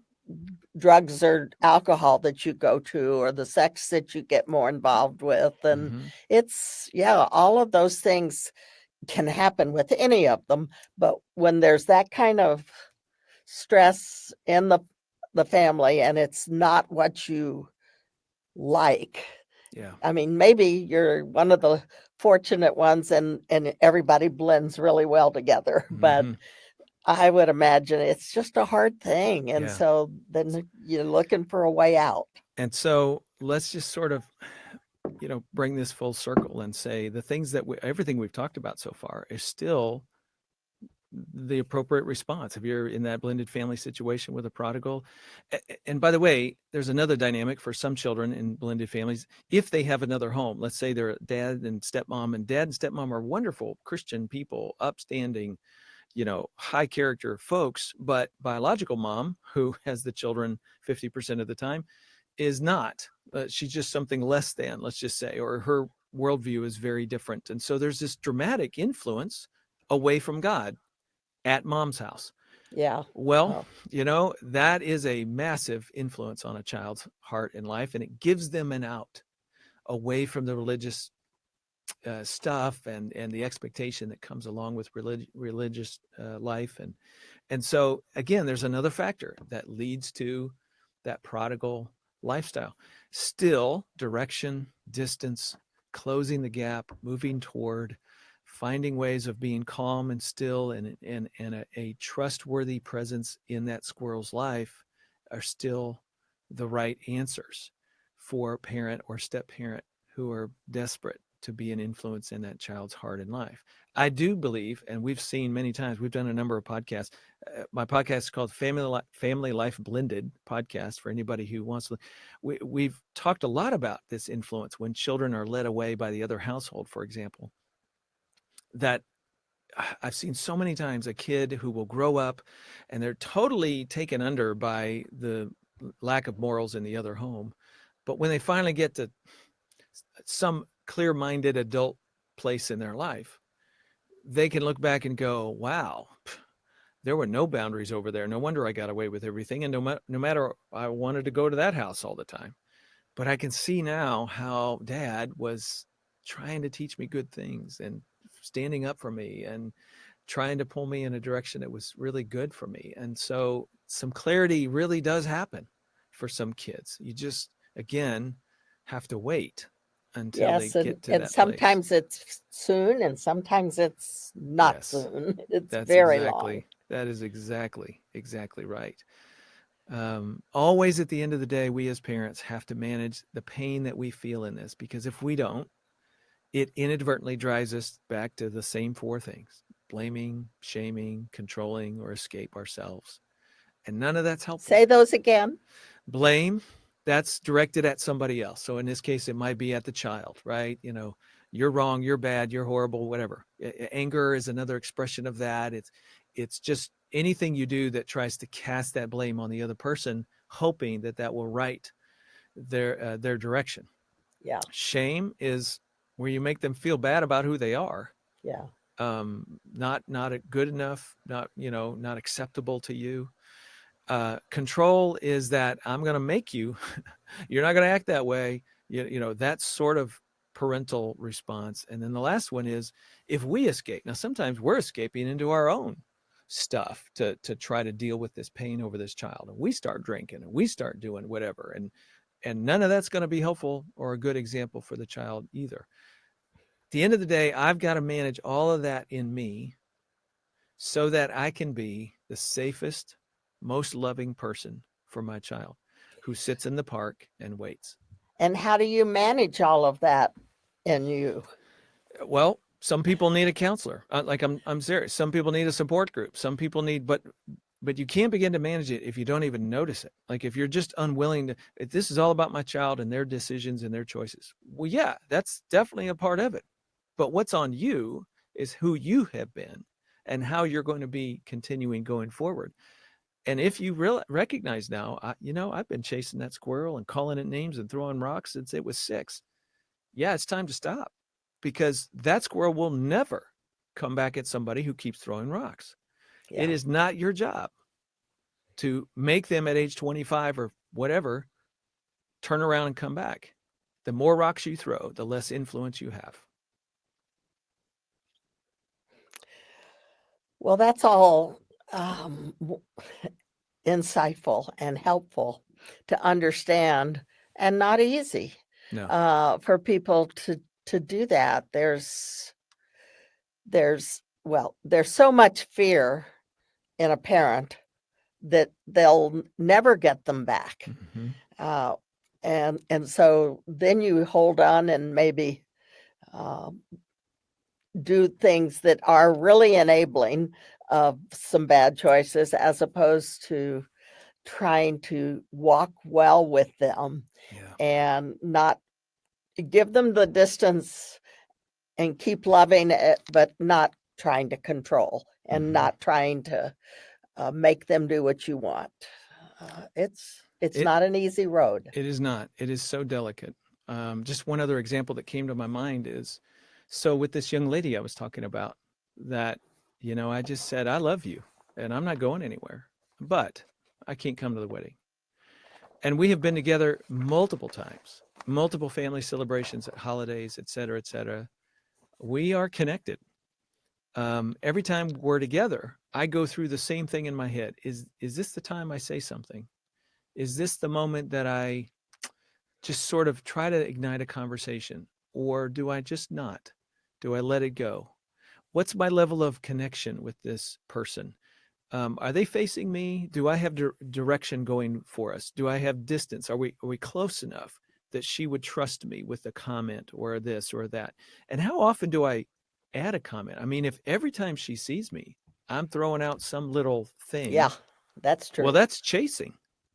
drugs or alcohol that you go to, or the sex that you get more involved with. And Mm-hmm. it's, yeah, all of those things can happen with any of them. But when there's that kind of stress in the family and it's not what you like, Yeah. I mean, maybe you're one of the fortunate ones and everybody blends really well together, but Mm-hmm. I would imagine it's just a hard thing, and Yeah. so then you're looking for a way out. And so let's just sort of, bring this full circle and say the things everything we've talked about so far is still the appropriate response if you're in that blended family situation with a prodigal. And by the way, there's another dynamic for some children in blended families. If they have another home, let's say they're dad and stepmom are wonderful Christian people, upstanding, high character folks, but biological mom, who has the children 50% of the time, is not. She's just something less than, let's just say, or her worldview is very different. And so there's this dramatic influence away from God at mom's house. Yeah. Well, Oh, that is a massive influence on a child's heart and life, and it gives them an out away from the religious stuff and the expectation that comes along with religious life. And so, again, there's another factor that leads to that prodigal lifestyle. Still, direction, distance, closing the gap, moving toward, finding ways of being calm and still, and a trustworthy presence in that squirrel's life are still the right answers for parent or step parent who are desperate to be an influence in that child's heart and life. I do believe, and we've seen many times, we've done a number of podcasts. My podcast is called Family Life Blended podcast for anybody who wants to. We've talked a lot about this influence when children are led away by the other household, for example, that I've seen so many times a kid who will grow up and they're totally taken under by the lack of morals in the other home. But when they finally get to some clear-minded adult place in their life, they can look back and go, wow, there were no boundaries over there. No wonder I got away with everything. And no matter, I wanted to go to that house all the time. But I can see now how dad was trying to teach me good things and standing up for me and trying to pull me in a direction that was really good for me. And so some clarity really does happen for some kids. You just, again, have to wait until they Yes, get to and that place. sometimes it's soon and sometimes it's not Yes, soon. It's that's very long. that is exactly right. Always at the end of the day, we as parents have to manage the pain that we feel in this, because if we don't, it inadvertently drives us back to the same four things: blaming, shaming, controlling, or escape ourselves. And none of that's helpful. Say those again. Blame, that's directed at somebody else. So in this case, it might be at the child, right? You know, you're wrong, you're bad, you're horrible, whatever. Anger is another expression of that. It's just anything you do that tries to cast that blame on the other person, hoping that that will right their direction. Yeah, Shame is where you make them feel bad about who they are. yeah. Not good enough, not, not acceptable to you. Control is that I'm going to make you, you're not going to act that way. That's sort of parental response. And then the last one is if we escape. Now, sometimes we're escaping into our own stuff to try to deal with this pain over this child. And we start drinking and we start doing whatever. And none of that's going to be helpful or a good example for the child either. At the end of the day, I've got to manage all of that in me so that I can be the safest, most loving person for my child who sits in the park and waits. And how do you manage all of that in you? Well, some people need a counselor. Like I'm serious. Some people need a support group. Some people need, but you can't begin to manage it if you don't even notice it. Like if you're just unwilling to, if this is all about my child and their decisions and their choices. Well, yeah, that's definitely a part of it. But what's on you is who you have been and how you're going to be continuing going forward. And if you recognize now, I've been chasing that squirrel and calling it names and throwing rocks since it was 6. Yeah, it's time to stop, because that squirrel will never come back at somebody who keeps throwing rocks. It Yeah. is not your job to make them at age 25 or whatever turn around and come back. The more rocks you throw, the less influence you have. Well, that's all um, w- insightful and helpful to understand, and not easy No. for people to do that. There's so much fear in a parent that they'll never get them back. Mm-hmm. Uh, and so then you hold on and maybe uh, do things that are really enabling of some bad choices, as opposed to trying to walk well with them Yeah. and not give them the distance and keep loving it, but not trying to control and Mm-hmm. not trying to make them do what you want. It's It not an easy road. it is not. It is so delicate. Just one other example that came to my mind is, so with this young lady I was talking about, that I just said I love you and I'm not going anywhere, but I can't come to the wedding. And we have been together multiple times, multiple family celebrations, at holidays, et cetera, et cetera. We are connected. Every time we're together, I go through the same thing in my head. Is this the time I say something? Is this the moment that I just sort of try to ignite a conversation? Or do I just not? Do I let it go? What's my level of connection with this person? Are they facing me? Do I have direction going for us? Do I have distance? Are we close enough that she would trust me with a comment or this or that? And how often do I add a comment? I mean, if every time she sees me, I'm throwing out some little Yeah, thing, that's well, true. that's chasing,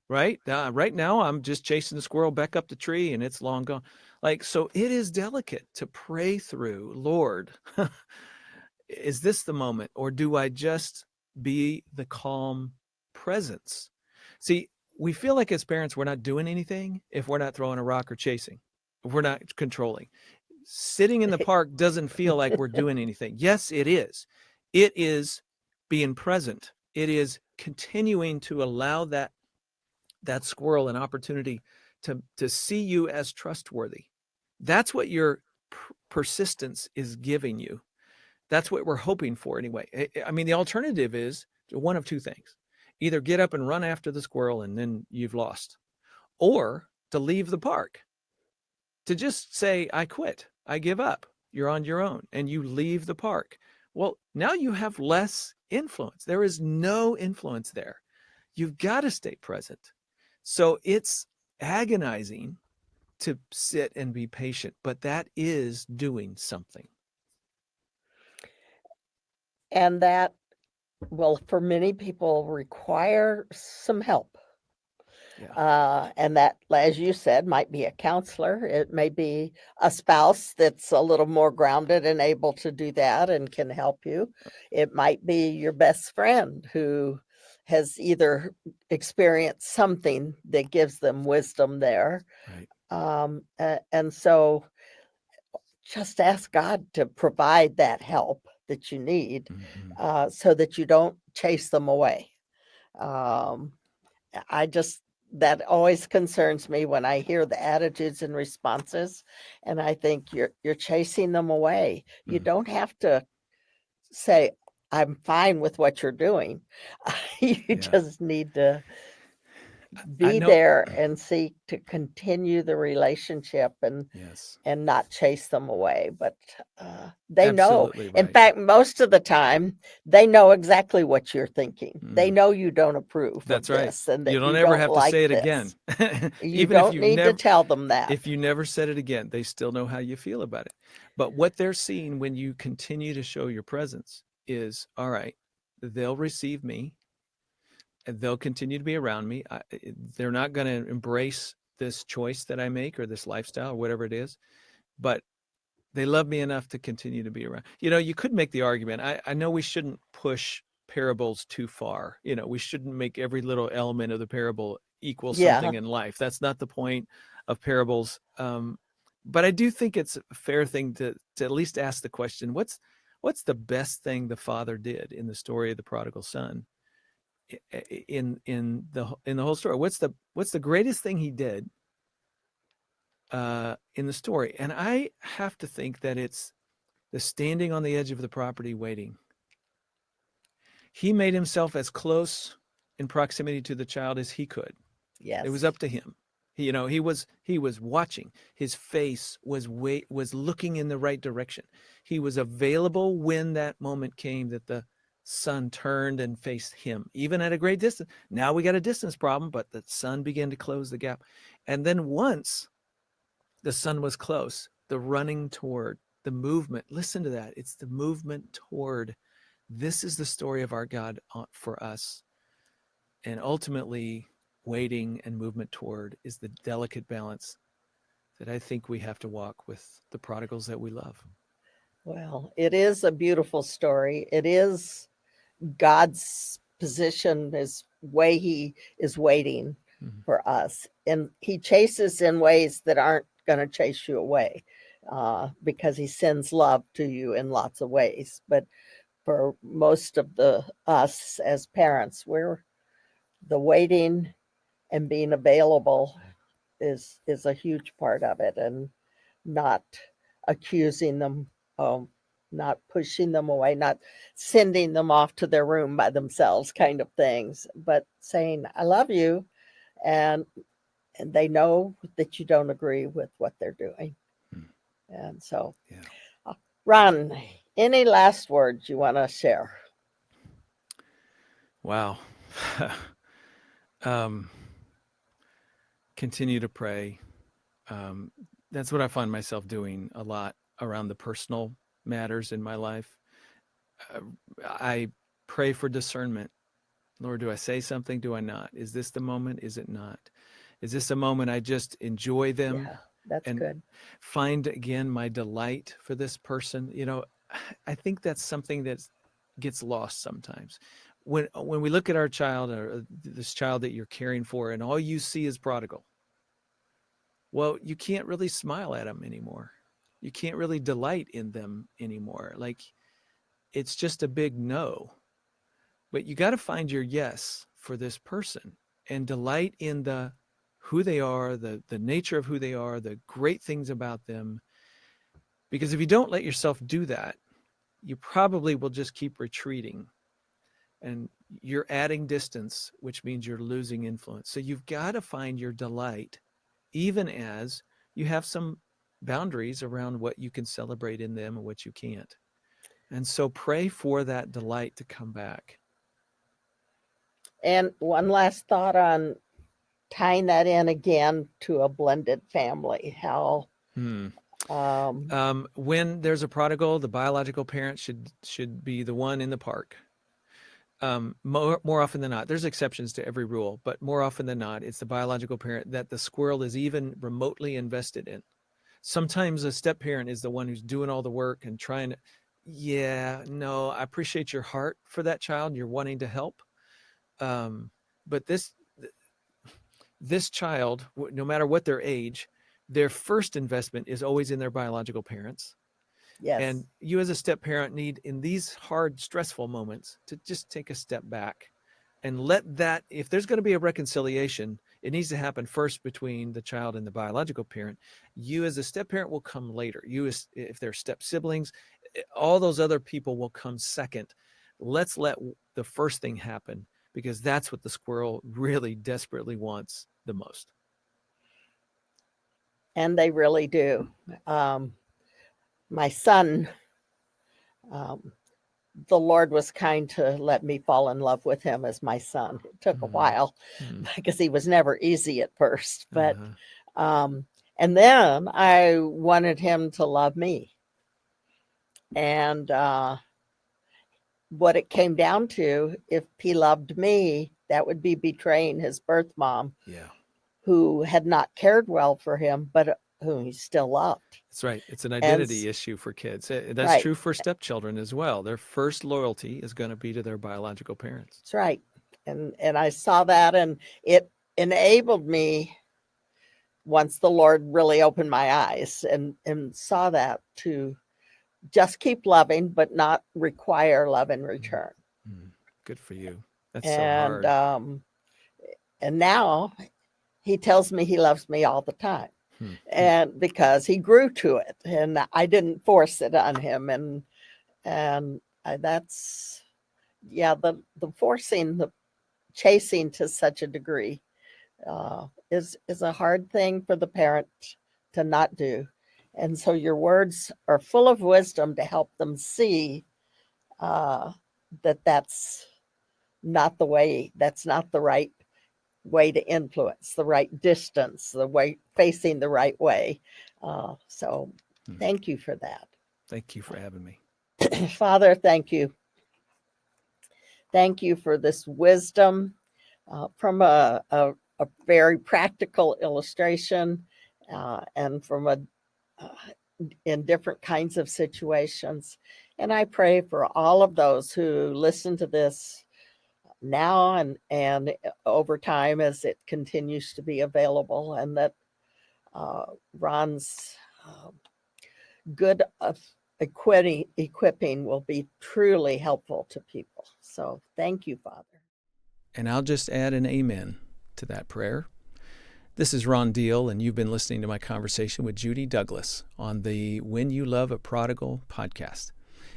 right? Right now, I'm just chasing the squirrel back up the tree and it's long gone. Like, so it is delicate to pray through, Lord, is this the moment? Or do I just be the calm presence? See, we feel like as parents, we're not doing anything if we're not throwing a rock or chasing, if we're not controlling. Sitting in the park doesn't feel like we're doing anything. Yes, it is. It is being present. It is continuing to allow that squirrel an opportunity to see you as trustworthy. That's what you're persistence is giving you. That's what we're hoping for anyway. I mean, the alternative is one of two things. Either get up and run after the squirrel and then you've lost, or to leave the park, to just say, I quit, I give up, you're on your own, and you leave the park. Well, now you have less influence. There is no influence there. You've got to stay present. So it's agonizing to sit and be patient, but that is doing something. And that will, for many people, require some help. Yeah. And that, as you said, might be a counselor. It may be a spouse that's a little more grounded and able to do that and can help you. It might be your best friend who has either experienced something that gives them wisdom there. Right. And so just ask God to provide that help that you need, so that you don't chase them away. Um, that always concerns me when I hear the attitudes and responses, and I think you're chasing them away. You don't have to say, I'm fine with what you're doing. You just need to be there and seek to continue the relationship Yes. and not chase them away. But they Absolutely know. In right. fact, most of the time, they know exactly what you're thinking. They know you don't approve That's of right. this and You that don't you ever don't have to like say it this. again. You Even if don't you need to never, tell them that. if you never said it again, they still know how you feel about it. But what they're seeing when you continue to show your presence is, all right, they'll receive me and they'll continue to be around me. They're not going to embrace this choice that I make or this lifestyle or whatever it is, but they love me enough to continue to be around. You could make the argument. I know we shouldn't push parables too far. We shouldn't make every little element of the parable equal something in life. That's not the point of parables. But I do think it's a fair thing to at least ask the question, what's the best thing the father did in the story of the prodigal son? In the whole story, what's the greatest thing he did in the story? And I have to think that it's the standing on the edge of the property waiting. He made himself as close in proximity to the child as he could. Yes. It was up to him. He was watching. His face was looking in the right direction. He was available when that moment came that the son turned and faced him, even at a great distance. Now we got a distance problem, but the son began to close the gap. And then once the son was close, the running toward, the movement, listen to that. It's the movement toward. This is the story of our God for us. And ultimately, waiting and movement toward is the delicate balance that I think we have to walk with the prodigals that we love. Well, it is a beautiful story. It is God's position, his way he is waiting for us. And he chases in ways that aren't going to chase you away, because he sends love to you in lots of ways. But for most of us as parents, we're the waiting and being available is a huge part of it, and not accusing them, not pushing them away, not sending them off to their room by themselves, kind of things, but saying, I love you. And they know that you don't agree with what they're doing. And so, Ron, any last words you want to share? Wow. Continue to pray. That's what I find myself doing a lot around the personal matters in my life. I pray for discernment. Lord, do I say something? Do I not? Is this the moment? Is it not? Is this a moment I just enjoy them? Yeah, that's and good. find again my delight for this person? I think that's something that gets lost sometimes. When we look at our child, or this child that you're caring for, and all you see is prodigal, well, you can't really smile at them anymore. You can't really delight in them anymore. Like, it's just a big no. But you got to find your yes for this person and delight in who they are, the nature of who they are, the great things about them, Because if you don't let yourself do that, you probably will just keep retreating, and you're adding distance, which means you're losing influence. So you've got to find your delight, even as you have some boundaries around what you can celebrate in them and what you can't. And so pray for that delight to come back. And one last thought on tying that in again to a blended family. How When there's a prodigal, the biological parent should be the one in the park. More often than not, there's exceptions to every rule, but more often than not, it's the biological parent that the squirrel is even remotely invested in. Sometimes a step parent is the one who's doing all the work and trying to, yeah, no, I appreciate your heart for that child and you're wanting to help. But this child, no matter what their age, their first investment is always in their biological parents. yes, And you as a step parent need, in these hard, stressful moments, to just take a step back and let that, if there's going to be a reconciliation, it needs to happen first between the child and the biological parent. You as a step parent will come later. You, if they're step siblings, all those other people will come second. Let's let the first thing happen, because that's what the squirrel really desperately wants the most. and they really do. My son, the Lord was kind to let me fall in love with him as my son. It took a while because he was never easy at first, but and then I wanted him to love me. And what it came down to, if he loved me, that would be betraying his birth mom, who had not cared well for him, but whom he still loved. That's right. It's an identity issue for kids. That's true for stepchildren as well. Their first loyalty is going to be to their biological parents. That's right. And I saw that, and it enabled me, once the Lord really opened my eyes and saw that, to just keep loving, but not require love in return. Good for you. That's so hard. And now he tells me he loves me all the time. And because he grew to it, and I didn't force it on him. And that's, the forcing, the chasing to such a degree is a hard thing for the parent to not do. And so your words are full of wisdom to help them see that's not the way, that's not the right way to influence, the right distance, the way, facing the right way. So thank you for that. Thank you for having me. Father, thank you. Thank you for this wisdom from a very practical illustration and from in different kinds of situations. And I pray for all of those who listen to this now and over time as it continues to be available, and that Ron's good equipping will be truly helpful to people. So thank you, Father. And I'll just add an amen to that prayer. This is Ron Deal, and you've been listening to my conversation with Judy Douglass on the When You Love a Prodigal podcast.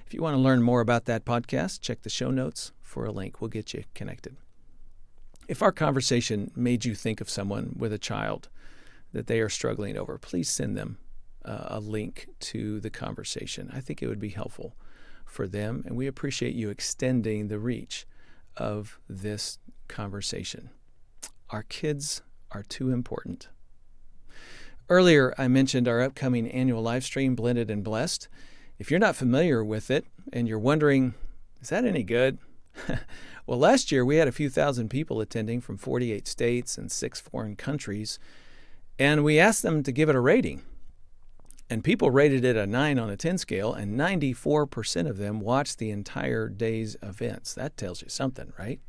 If you want to learn more about that podcast, check the show notes for a link. We'll get you connected. If our conversation made you think of someone with a child that they are struggling over, please send them a link to the conversation. I think it would be helpful for them, and we appreciate you extending the reach of this conversation. Our kids are too important. Earlier, I mentioned our upcoming annual live stream, Blended and Blessed. If you're not familiar with it and you're wondering, is that any good? Well, last year we had a few thousand people attending from 48 states and 6 foreign countries, and we asked them to give it a rating. And people rated it a 9 on a 10 scale, and 94% of them watched the entire day's events. That tells you something, right?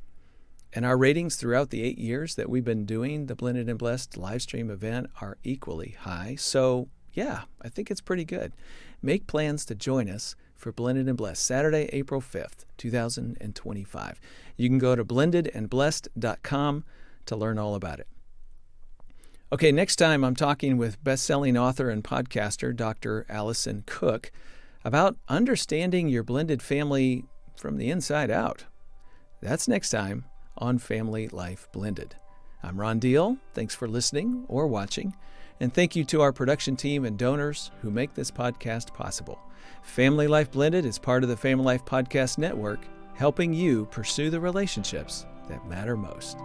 And our ratings throughout the 8 years that we've been doing the Blended and Blessed live stream event are equally high. So, yeah, I think it's pretty good. Make plans to join us for Blended and Blessed, Saturday, April 5th, 2025. You can go to blendedandblessed.com to learn all about it. Okay, next time I'm talking with best-selling author and podcaster Dr. Allison Cook about understanding your blended family from the inside out. That's next time on Family Life Blended. I'm Ron Deal. Thanks for listening or watching. And thank you to our production team and donors who make this podcast possible. Family Life Blended is part of the Family Life Podcast Network, helping you pursue the relationships that matter most.